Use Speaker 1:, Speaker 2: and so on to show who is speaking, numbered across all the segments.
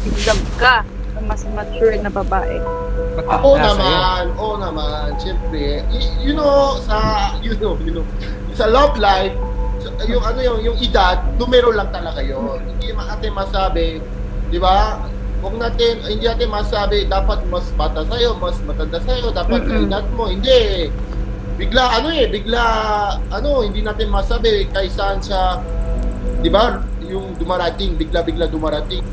Speaker 1: Exam ka sa mas mature na babae.
Speaker 2: Oo naman, siyempre. You know, sa love life, yung edad, numero lang talaga yun. Hindi natin masabi, di ba? Hindi natin masabi, dapat mas bata sa'yo, mas matanda sa'yo, dapat sa edad mo. Hindi. Bigla, hindi natin masabi kay saan siya, di ba? Yung dumarating, bigla-bigla dumarating.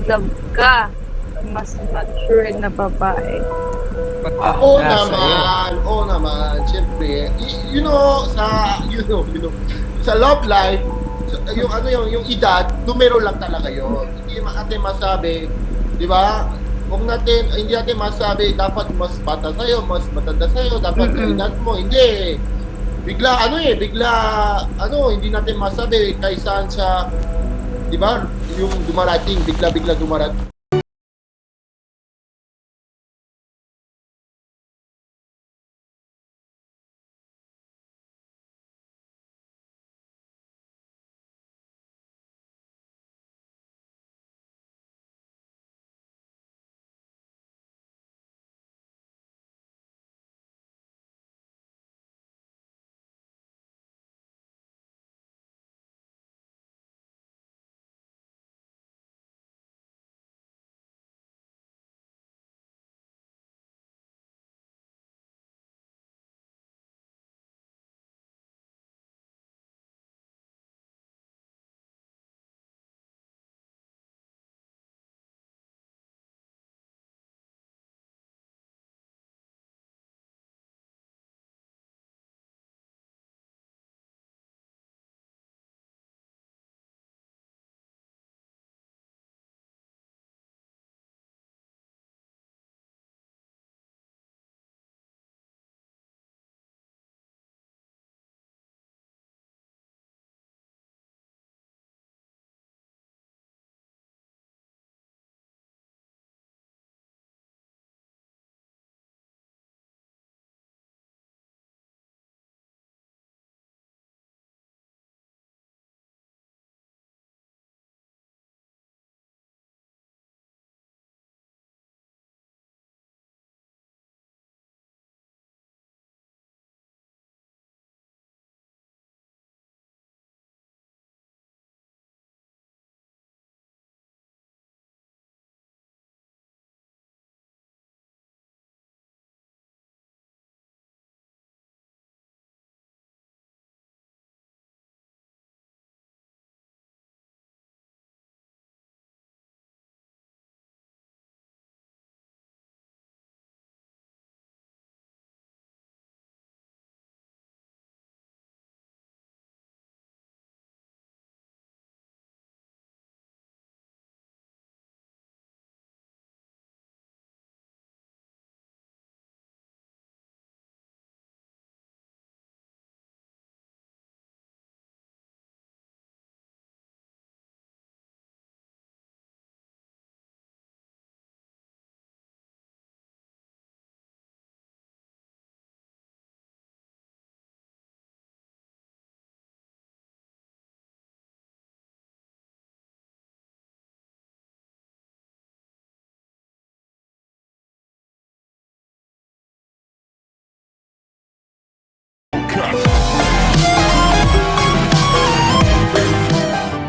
Speaker 1: Exam ka sa mas mature na babae.
Speaker 2: Oo naman, siyempre. Sa love life, yung edad, numero lang talaga yun. Hindi natin masabi, di ba? Hindi natin masabi, dapat mas bata sa'yo, mas matanda sa'yo, dapat sa edad mo. Hindi. Bigla, hindi natin masabi kay saan siya, di ba? Yung dumarating, bigla-bigla dumarating.